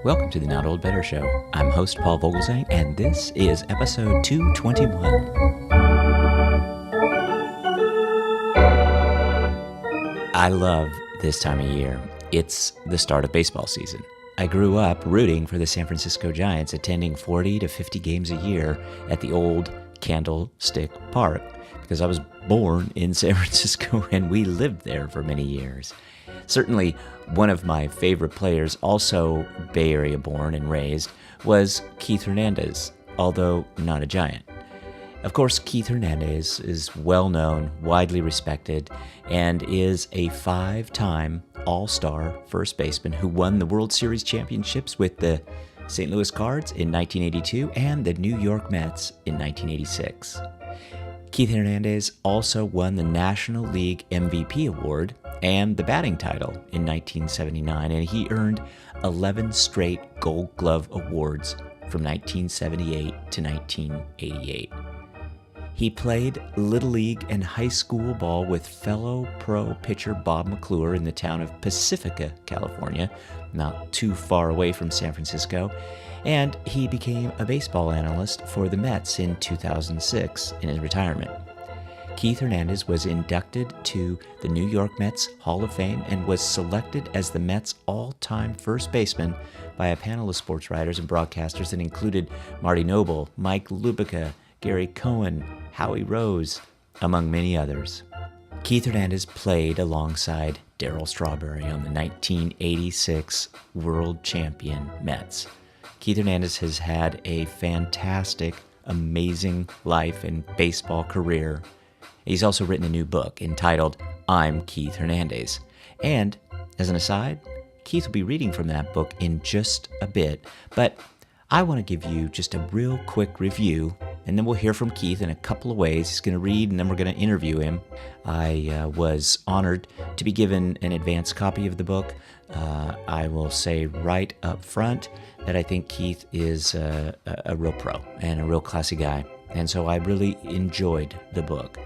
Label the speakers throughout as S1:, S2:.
S1: Welcome to the Not Old Better Show. I'm host Paul Vogelsang, and this is episode 221. I love this time of year. It's the start of baseball season. I grew up rooting for the San Francisco Giants, attending 40 to 50 games a year at the old Candlestick Park, because I was born in San Francisco and we lived there for many years. Certainly, one of my favorite players, also Bay Area born and raised, was Keith Hernandez, although not a Giant. Of course, Keith Hernandez is well known, widely respected, and is a 5-time All-Star first baseman who won the World Series championships with the St. Louis Cards in 1982 and the New York Mets in 1986. Keith Hernandez also won the National League MVP award and the batting title in 1979, and he earned 11 straight Gold Glove awards from 1978 to 1988. He played Little League and high school ball with fellow pro pitcher Bob McClure in the town of Pacifica, California, not too far away from San Francisco, and he became a baseball analyst for the Mets in 2006 in his retirement. Keith Hernandez was inducted to the New York Mets Hall of Fame and was selected as the Mets' all-time first baseman by a panel of sports writers and broadcasters that included Marty Noble, Mike Lupica, Gary Cohen, Howie Rose, among many others. Keith Hernandez played alongside Darryl Strawberry on the 1986 World Champion Mets. Keith Hernandez has had a fantastic, amazing life and baseball career. He's also written a new book entitled I'm Keith Hernandez. And, as an aside, Keith will be reading from that book in just a bit, but I want to give you just a real quick review, and then we'll hear from Keith in a couple of ways. He's going to read, and then we're going to interview him. I was honored to be given an advance copy of the book. I will say right up front that I think Keith is a real pro and a real classy guy. And so I really enjoyed the book.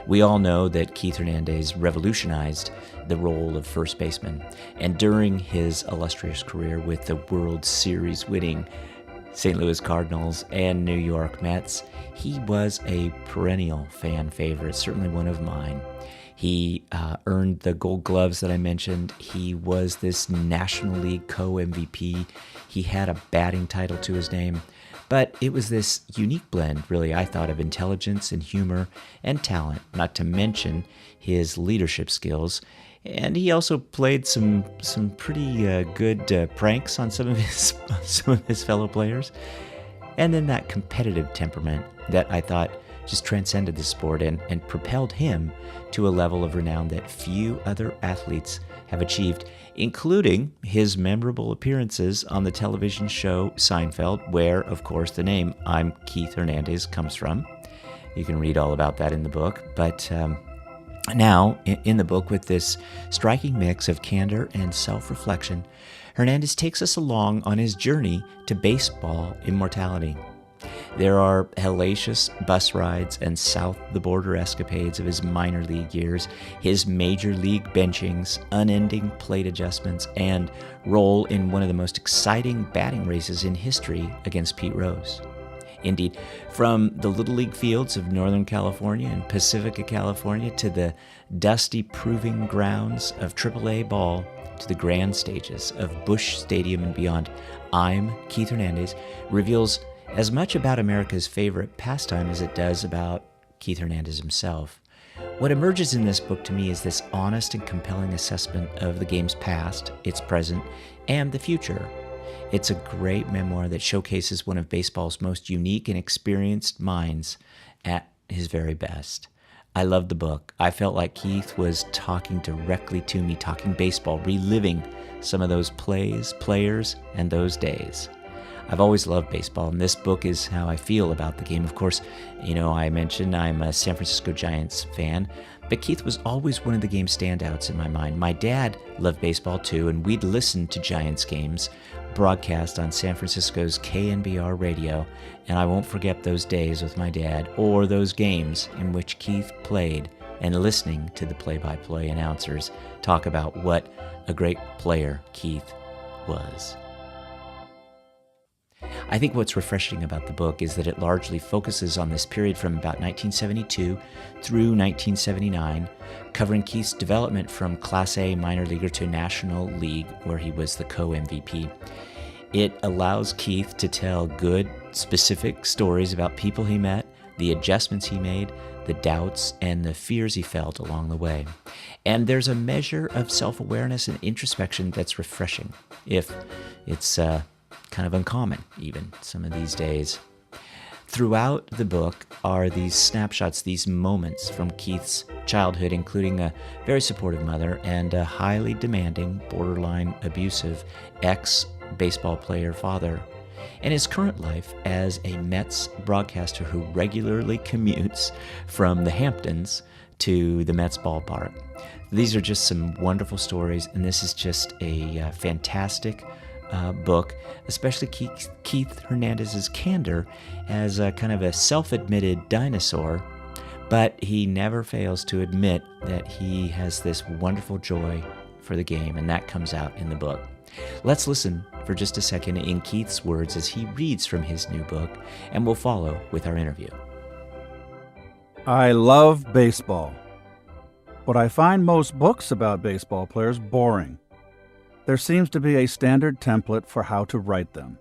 S1: We all know that Keith Hernandez revolutionized the role of first baseman. And during his illustrious career with the World Series winning St. Louis Cardinals and New York Mets, he was a perennial fan favorite, certainly one of mine. He earned the Gold Gloves that I mentioned. He was this National League co-MVP. He had a batting title to his name. But it was this unique blend, really, I thought, of intelligence and humor and talent, not to mention his leadership skills. And he also played some pretty good pranks on some of his fellow players. And then that competitive temperament that I thought just transcended the sport and propelled him to a level of renown that few other athletes have achieved, including his memorable appearances on the television show Seinfeld, where, of course, the name I'm Keith Hernandez comes from. You can read all about that in the book. But now, in the book, with this striking mix of candor and self-reflection, Hernandez takes us along on his journey to baseball immortality. There are hellacious bus rides and south-the-border escapades of his minor league years, his major league benchings, unending plate adjustments, and role in one of the most exciting batting races in history against Pete Rose. Indeed, from the Little League fields of Northern California and Pacifica, California, to the dusty proving grounds of AAA ball, to the grand stages of Busch Stadium and beyond, I'm Keith Hernandez reveals as much about America's favorite pastime as it does about Keith Hernandez himself. What emerges in this book to me is this honest and compelling assessment of the game's past, its present, and the future. It's a great memoir that showcases one of baseball's most unique and experienced minds at his very best. I loved the book. I felt like Keith was talking directly to me, talking baseball, reliving some of those plays, players, and those days. I've always loved baseball, and this book is how I feel about the game. Of course, I mentioned I'm a San Francisco Giants fan, but Keith was always one of the game's standouts in my mind. My dad loved baseball too, and we'd listen to Giants games broadcast on San Francisco's KNBR radio, and I won't forget those days with my dad or those games in which Keith played and listening to the play-by-play announcers talk about what a great player Keith was. I think what's refreshing about the book is that it largely focuses on this period from about 1972 through 1979, covering Keith's development from Class A minor leaguer to National League, where he was the co-MVP. It allows Keith to tell good, specific stories about people he met, the adjustments he made, the doubts and the fears he felt along the way. And there's a measure of self-awareness and introspection that's refreshing, if it's kind of uncommon even some of these days. Throughout the book are these snapshots, these moments from Keith's childhood, including a very supportive mother and a highly demanding, borderline abusive ex-baseball player father, and his current life as a Mets broadcaster who regularly commutes from the Hamptons to the Mets ballpark. These are just some wonderful stories, and this is just a fantastic book, especially Keith Hernandez's candor as a kind of a self-admitted dinosaur, but he never fails to admit that he has this wonderful joy for the game, and that comes out in the book. Let's listen for just a second in Keith's words as he reads from his new book, and we'll follow with our interview.
S2: I love baseball, but I find most books about baseball players boring. There seems to be a standard template for how to write them.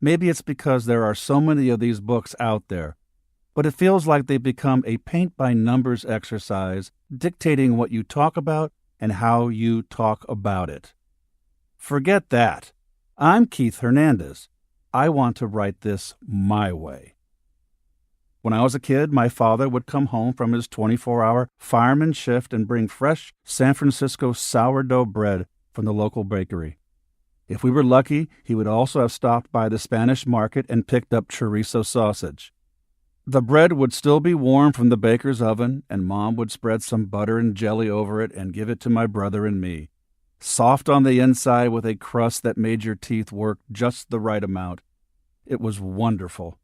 S2: Maybe it's because there are so many of these books out there, but it feels like they've become a paint-by-numbers exercise dictating what you talk about and how you talk about it. Forget that. I'm Keith Hernandez. I want to write this my way. When I was a kid, my father would come home from his 24-hour fireman shift and bring fresh San Francisco sourdough bread from the local bakery. If we were lucky, he would also have stopped by the Spanish market and picked up chorizo sausage. The bread would still be warm from the baker's oven, and Mom would spread some butter and jelly over it and give it to my brother and me. Soft on the inside with a crust that made your teeth work just the right amount. It was wonderful.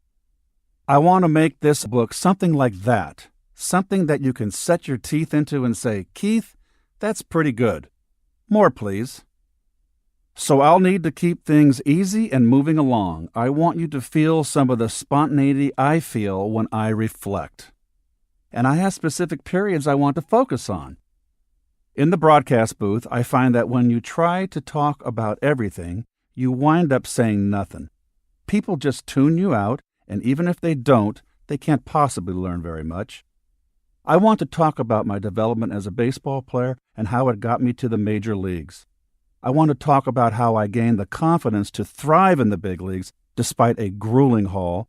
S2: I want to make this book something like that, something that you can set your teeth into and say, Keith, that's pretty good. More, please. So I'll need to keep things easy and moving along. I want you to feel some of the spontaneity I feel when I reflect. And I have specific periods I want to focus on. In the broadcast booth, I find that when you try to talk about everything, you wind up saying nothing. People just tune you out, and even if they don't, they can't possibly learn very much. I want to talk about my development as a baseball player and how it got me to the major leagues. I want to talk about how I gained the confidence to thrive in the big leagues despite a grueling haul.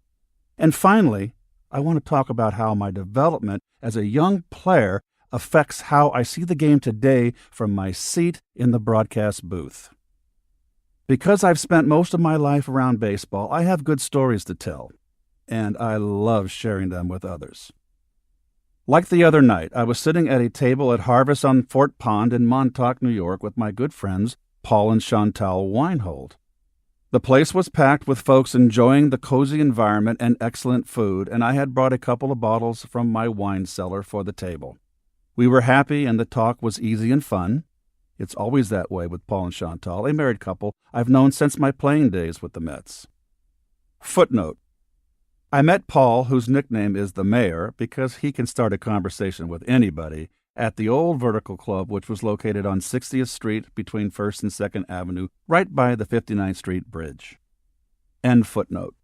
S2: And finally, I want to talk about how my development as a young player affects how I see the game today from my seat in the broadcast booth. Because I've spent most of my life around baseball, I have good stories to tell, and I love sharing them with others. Like the other night, I was sitting at a table at Harvest on Fort Pond in Montauk, New York, with my good friends Paul and Chantal Weinhold. The place was packed with folks enjoying the cozy environment and excellent food, and I had brought a couple of bottles from my wine cellar for the table. We were happy, and the talk was easy and fun. It's always that way with Paul and Chantal, a married couple I've known since my playing days with the Mets. Footnote: I met Paul, whose nickname is the Mayor, because he can start a conversation with anybody, at the old Vertical Club, which was located on 60th Street between 1st and 2nd Avenue, right by the 59th Street Bridge. End footnote.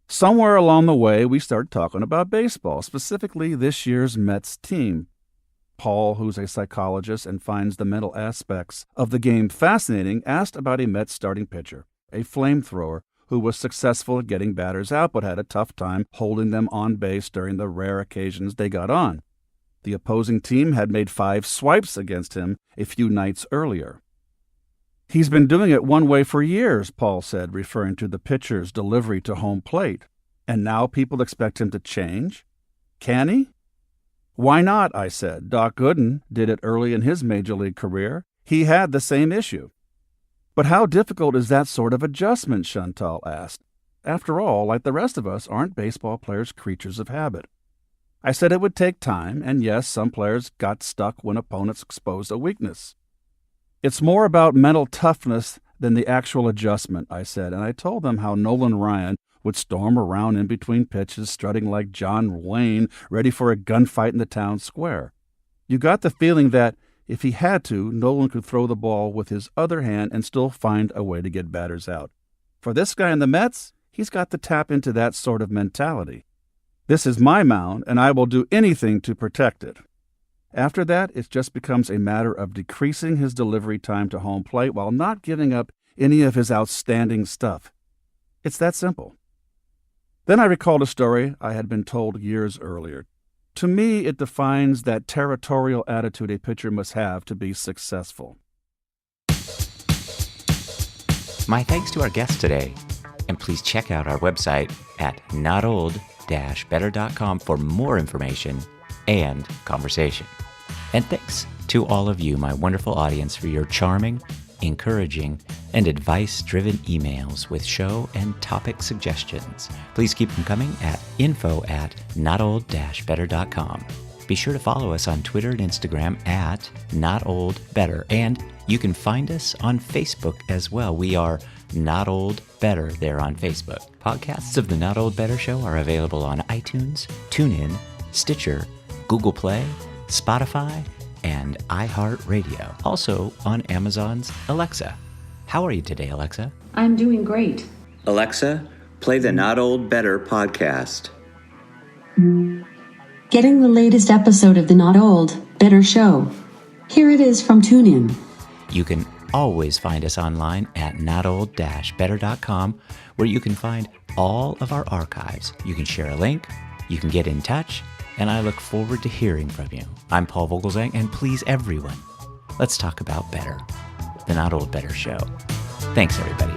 S2: Somewhere along the way, we started talking about baseball, specifically this year's Mets team. Paul, who's a psychologist and finds the mental aspects of the game fascinating, asked about a Mets starting pitcher, a flamethrower, who was successful at getting batters out but had a tough time holding them on base during the rare occasions they got on. The opposing team had made 5 swipes against him a few nights earlier. He's been doing it one way for years, Paul said, referring to the pitcher's delivery to home plate. And now people expect him to change? Can he? Why not, I said. Doc Gooden did it early in his major league career. He had the same issue. But how difficult is that sort of adjustment, Chantal asked. After all, like the rest of us, aren't baseball players creatures of habit? I said it would take time, and yes, some players got stuck when opponents exposed a weakness. It's more about mental toughness than the actual adjustment, I said, and I told them how Nolan Ryan would storm around in between pitches, strutting like John Wayne, ready for a gunfight in the town square. You got the feeling that, if he had to, Nolan could throw the ball with his other hand and still find a way to get batters out. For this guy in the Mets, he's got to tap into that sort of mentality. This is my mound, and I will do anything to protect it. After that, it just becomes a matter of decreasing his delivery time to home plate while not giving up any of his outstanding stuff. It's that simple. Then I recalled a story I had been told years earlier. To me, it defines that territorial attitude a pitcher must have to be successful.
S1: My thanks to our guest today, and please check out our website at notold-better.com for more information and conversation. And thanks to all of you, my wonderful audience, for your charming, encouraging, and advice-driven emails with show and topic suggestions. Please keep them coming at info@notold-better.com. Be sure to follow us on Twitter and Instagram at notoldbetter, and you can find us on Facebook as well. We are Not Old Better there on Facebook. Podcasts of the Not Old Better Show are available on iTunes, TuneIn, Stitcher, Google Play, Spotify, and iHeartRadio. Also on Amazon's Alexa. How are you today, Alexa?
S3: I'm doing great.
S1: Alexa, play the Not Old Better podcast.
S3: Getting the latest episode of the Not Old Better Show. Here it is from TuneIn.
S1: You can always find us online at notold-better.com, where you can find all of our archives. You can share a link, you can get in touch, and I look forward to hearing from you. I'm Paul Vogelzang, and please, everyone, let's talk about better. The Not Old Better Show. Thanks, everybody.